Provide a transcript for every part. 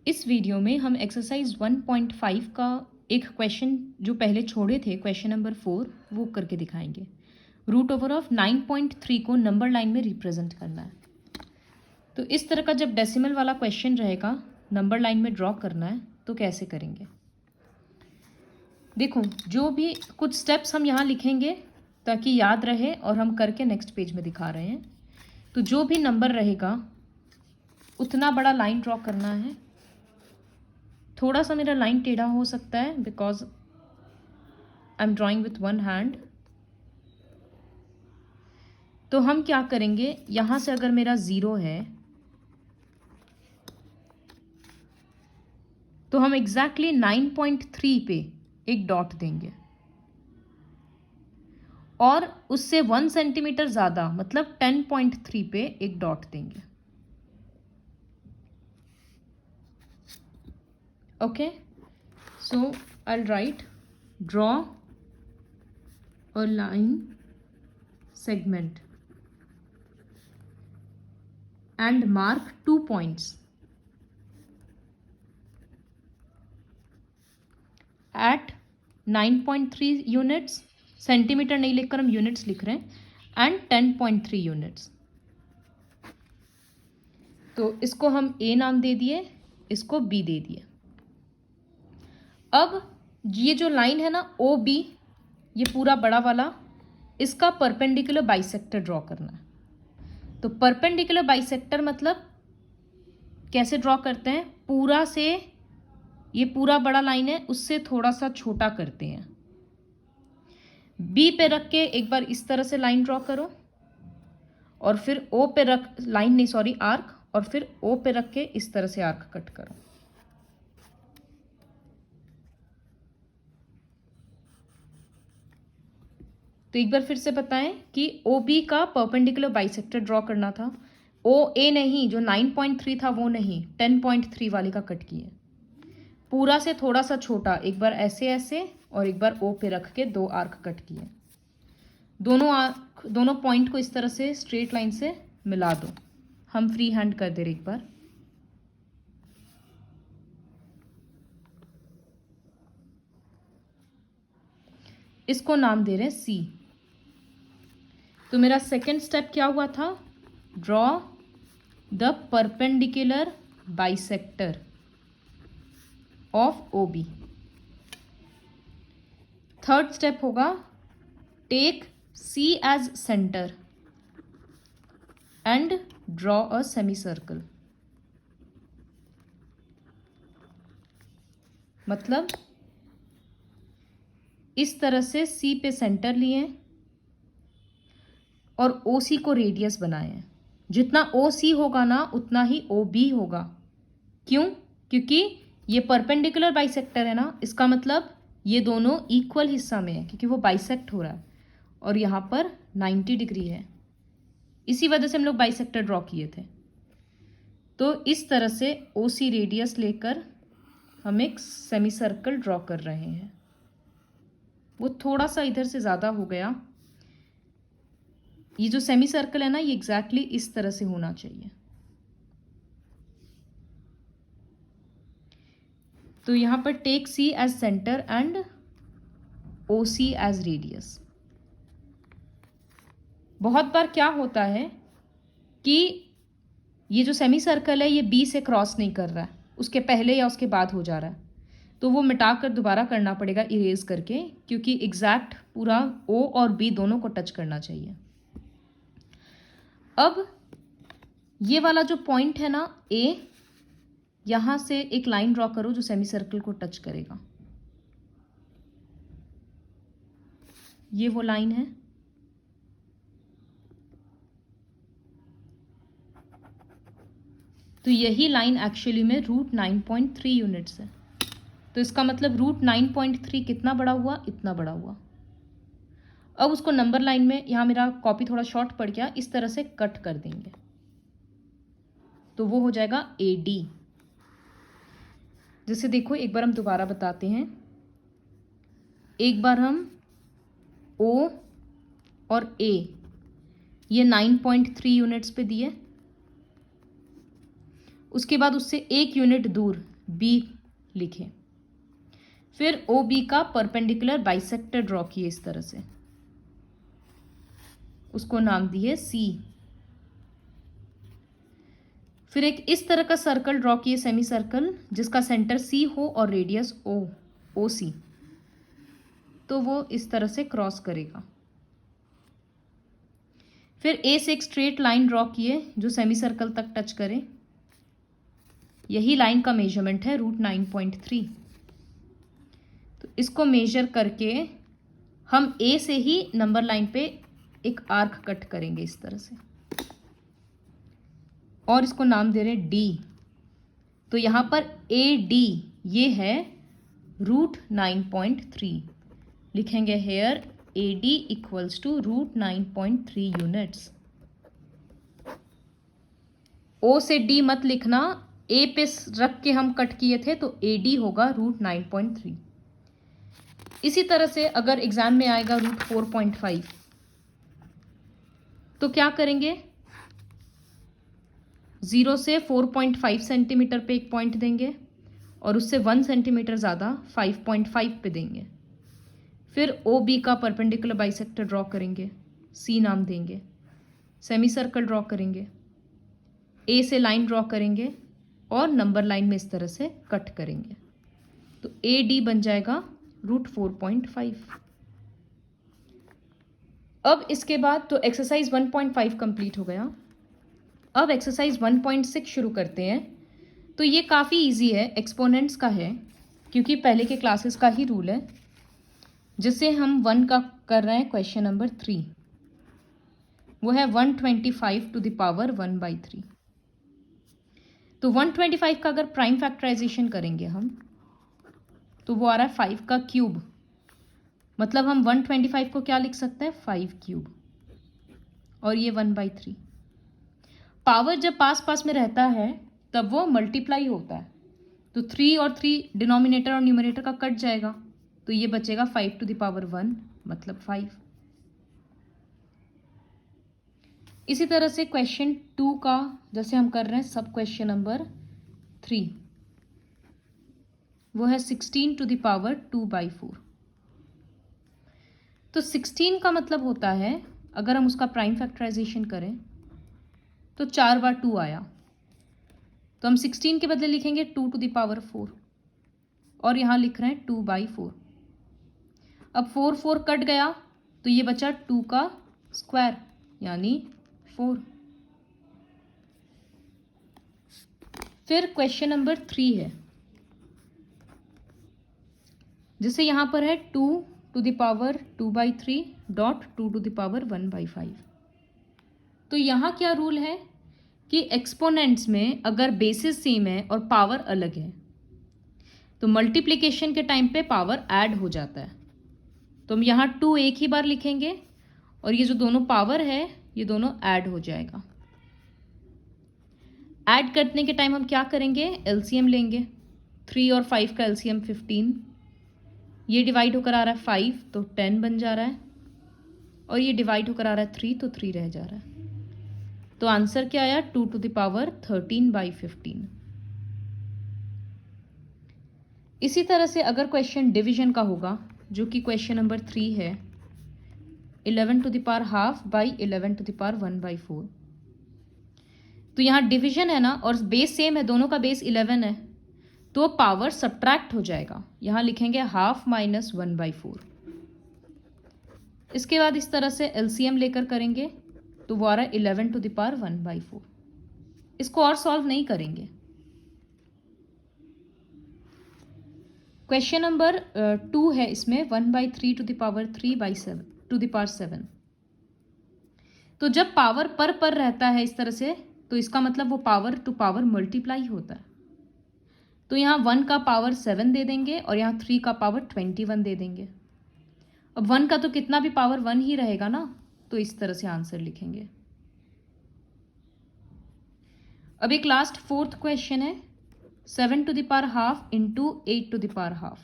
इस वीडियो में हम एक्सरसाइज 1.5 का एक क्वेश्चन जो पहले छोड़े थे, क्वेश्चन नंबर 4, वो करके दिखाएंगे। रूट ओवर ऑफ 9.3 को नंबर लाइन में रिप्रेजेंट करना है। तो इस तरह का जब डेसिमल वाला क्वेश्चन रहेगा, नंबर लाइन में ड्रॉ करना है, तो कैसे करेंगे? देखो, जो भी कुछ स्टेप्स हम यहाँ लिखेंगे ताकि याद रहे, और हम करके नेक्स्ट पेज में दिखा रहे हैं। तो जो भी नंबर रहेगा उतना बड़ा लाइन ड्रॉ करना है। थोड़ा सा मेरा लाइन टेढ़ा हो सकता है because I am drawing with one hand. तो हम क्या करेंगे, यहां से अगर मेरा 0 है तो हम एग्जैक्टली 9.3 पे एक डॉट देंगे, और उससे 1 सेंटीमीटर ज़्यादा मतलब 10.3 पे एक डॉट देंगे। Okay, so I will write draw a line segment and mark 2 points at 9.3 units, centimetre नहीं लिखकर हम यूनिट्स लिख रहे हैं, एंड 10.3 यूनिट्स। तो इसको हम ए नाम दे दिए, इसको बी दे दिए। अब ये जो लाइन है ना ओ बी, ये पूरा बड़ा वाला, इसका परपेंडिकुलर बाइसेक्टर ड्रॉ करना है। तो परपेंडिकुलर बाइसेक्टर मतलब कैसे ड्रॉ करते हैं? पूरा से, ये पूरा बड़ा लाइन है, उससे थोड़ा सा छोटा करते हैं। बी पे रख के एक बार इस तरह से लाइन ड्रॉ करो, और फिर ओ पे रख लाइन नहीं सॉरी आर्क, और फिर ओ पे रख के इस तरह से आर्क कट करो। तो एक बार फिर से बताएं कि ओ बी का परपेंडिकुलर बाइसेक्टर ड्रॉ करना था। ओ ए नहीं, जो 9.3 था वो नहीं, 10.3 वाले का कट किए। पूरा से थोड़ा सा छोटा, एक बार ऐसे ऐसे और एक बार ओ पे रख के 2 आर्क कट किए। दोनों पॉइंट को इस तरह से स्ट्रेट लाइन से मिला दो। हम फ्री हैंड कर दे रहे एक बार। इसको नाम दे रहे हैं सी। तो मेरा सेकेंड स्टेप क्या हुआ था? Draw the perpendicular bisector of O B. Third step होगा take C as centre and draw a semicircle. मतलब इस तरह से सी पे सेंटर लिए और ओ सी को रेडियस बनाए हैं। जितना ओ सी होगा ना उतना ही ओ बी होगा। क्यों? क्योंकि ये परपेंडिकुलर बाइसेक्टर है ना, इसका मतलब ये दोनों इक्वल हिस्सा में है, क्योंकि वो बाइसेक्ट हो रहा है, और यहाँ पर 90 डिग्री है। इसी वजह से हम लोग बाइसेक्टर ड्रॉ किए थे। तो इस तरह से ओ सी रेडियस लेकर हम एक सेमी सर्कल ड्रॉ कर रहे हैं। वो थोड़ा सा इधर से ज़्यादा हो गया। ये जो सेमी सर्कल है ना, ये एग्जैक्टली इस तरह से होना चाहिए। तो यहां पर take C as centre and O C as radius. बहुत बार क्या होता है कि ये जो सेमी सर्कल है ये बी से क्रॉस नहीं कर रहा है, उसके पहले या उसके बाद हो जा रहा है, तो वो मिटाकर दोबारा करना पड़ेगा इरेज करके, क्योंकि एग्जैक्ट पूरा ओ और बी दोनों को टच करना चाहिए। अब ये वाला जो पॉइंट है ना ए, यहां से एक लाइन ड्रॉ करो जो सेमी सर्कल को टच करेगा। ये वो लाइन है। तो यही लाइन एक्चुअली में रूट 9.3 यूनिट्स है। तो इसका मतलब रूट 9.3 कितना बड़ा हुआ? इतना बड़ा हुआ। अब उसको नंबर लाइन में, यहाँ मेरा कॉपी थोड़ा शॉर्ट पड़ गया, इस तरह से कट कर देंगे, तो वो हो जाएगा ए डी। जैसे देखो, एक बार हम दोबारा बताते हैं। एक बार हम ओ और ए ये 9.3 यूनिट्स पे दिए, उसके बाद उससे 1 यूनिट दूर बी लिखें। फिर ओ बी का परपेंडिकुलर बाइसेक्टर ड्रॉ किए इस तरह से, उसको नाम दिए सी। फिर एक इस तरह का सर्कल ड्रॉ किए, सेमी सर्कल, जिसका सेंटर सी हो और रेडियस ओ सी, तो वो इस तरह से क्रॉस करेगा। फिर ए से एक स्ट्रेट लाइन ड्रॉ किए जो सेमी सर्कल तक टच करे। यही लाइन का मेजरमेंट है √9.3। तो इसको मेजर करके हम ए से ही नंबर लाइन पे एक आर्क कट करेंगे इस तरह से, और इसको नाम दे रहे डी। तो यहां पर ए डी ये है √9.3। लिखेंगे here AD equals to √9.3 units. O से D मत लिखना, A पे रख के हम कट किए थे तो AD होगा √9.3। इसी तरह से अगर एग्जाम में आएगा √4.5 तो क्या करेंगे, 0 से 4.5 सेंटीमीटर पे एक पॉइंट देंगे और उससे 1 सेंटीमीटर ज़्यादा 5.5 पे देंगे। फिर ओ बी का परपेंडिकुलर बाइसेक्टर ड्रॉ करेंगे, सी नाम देंगे, सेमी सर्कल ड्रॉ करेंगे, ए से लाइन ड्रॉ करेंगे और नंबर लाइन में इस तरह से कट करेंगे। तो ए डी बन जाएगा √4.5। अब इसके बाद तो एक्सरसाइज 1.5 कंप्लीट हो गया। अब एक्सरसाइज 1.6 शुरू करते हैं। तो ये काफ़ी इजी है, एक्सपोनेंट्स का है, क्योंकि पहले के क्लासेस का ही रूल है, जिससे हम 1 का कर रहे हैं क्वेश्चन नंबर 3। वो है 125 टू द पावर 1/3। तो 125 का अगर प्राइम फैक्टराइजेशन करेंगे हम तो वो आ रहा है 5 का क्यूब। मतलब हम 125 को क्या लिख सकते हैं, 5 क्यूब, और ये 1/3। पावर जब पास पास में रहता है तब वो मल्टीप्लाई होता है, तो 3 और 3 डिनोमिनेटर और न्यूमरेटर का कट जाएगा, तो ये बचेगा 5 टू द पावर 1 मतलब 5। इसी तरह से क्वेश्चन 2 का जैसे हम कर रहे हैं सब क्वेश्चन नंबर 3, वो है 16 टू द पावर 2/4। तो 16 का मतलब होता है अगर हम उसका प्राइम फैक्टराइजेशन करें तो 4 बार 2 आया, तो हम 16 के बदले लिखेंगे 2 टू द पावर 4 और यहाँ लिख रहे हैं 2/4। अब 4 कट गया तो ये बचा 2 का स्क्वायर यानी 4। फिर क्वेश्चन नंबर 3 है, जिसे यहाँ पर है 2 to the power 2/3 dot 2 to the power 1/5। तो यहाँ क्या रूल है कि एक्सपोनेंट्स में अगर बेसिस सेम है और पावर अलग है तो मल्टीप्लिकेशन के टाइम पे पावर ऐड हो जाता है। तो हम यहाँ 2 एक ही बार लिखेंगे और ये जो दोनों पावर है ये दोनों ऐड हो जाएगा। ऐड करने के टाइम हम क्या करेंगे, एलसीएम लेंगे। 3 और 5 का एलसीएम 15, ये डिवाइड होकर आ रहा है 5 तो 10 बन जा रहा है, और ये डिवाइड होकर आ रहा है 3 तो 3 रह जा रहा है। तो आंसर क्या आया, 2 टू द पावर 13/15। इसी तरह से अगर क्वेश्चन डिवीजन का होगा, जो कि क्वेश्चन नंबर 3 है, 11 to the power half by 11 to the power 1/4। तो यहाँ डिवीजन है ना, और बेस सेम है, दोनों का बेस 11 है, तो पावर सब्ट्रैक्ट हो जाएगा। यहाँ लिखेंगे हाफ माइनस 1/4। इसके बाद इस तरह से एलसीएम लेकर करेंगे तो वो आ रहा है 11 टू द पावर 1/4। इसको और सॉल्व नहीं करेंगे। क्वेश्चन नंबर 2 है, इसमें 1/3 to the power 3/7 to the power 7। तो जब पावर पर रहता है इस तरह से, तो इसका मतलब वो पावर टू पावर मल्टीप्लाई होता है। तो यहाँ 1 का पावर 7 दे देंगे और यहाँ 3 का पावर 21 दे देंगे। अब 1 का तो कितना भी पावर 1 ही रहेगा ना, तो इस तरह से आंसर लिखेंगे। अब एक लास्ट 4th क्वेश्चन है, 7 to the power half into 8 to the power half.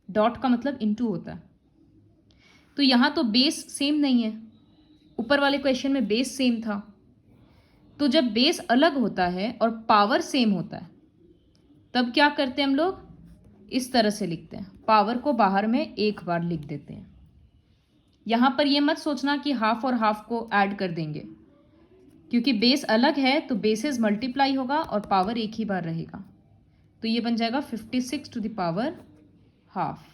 Dot का मतलब इंटू होता है। तो यहाँ तो बेस सेम नहीं है, ऊपर वाले क्वेश्चन में बेस सेम था। तो जब बेस अलग होता है और पावर सेम होता है तब क्या करते हैं हम लोग, इस तरह से लिखते हैं, पावर को बाहर में एक बार लिख देते हैं। यहाँ पर ये मत सोचना कि हाफ और हाफ को ऐड कर देंगे, क्योंकि बेस अलग है तो बेसेस मल्टीप्लाई होगा और पावर एक ही बार रहेगा। तो ये बन जाएगा 56 टू द पावर हाफ।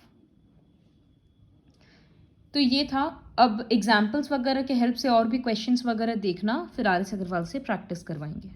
तो ये था। अब एग्जाम्पल्स वगैरह के हेल्प से और भी क्वेश्चंस वगैरह देखना, फिर आर एस अग्रवाल से प्रैक्टिस करवाएंगे।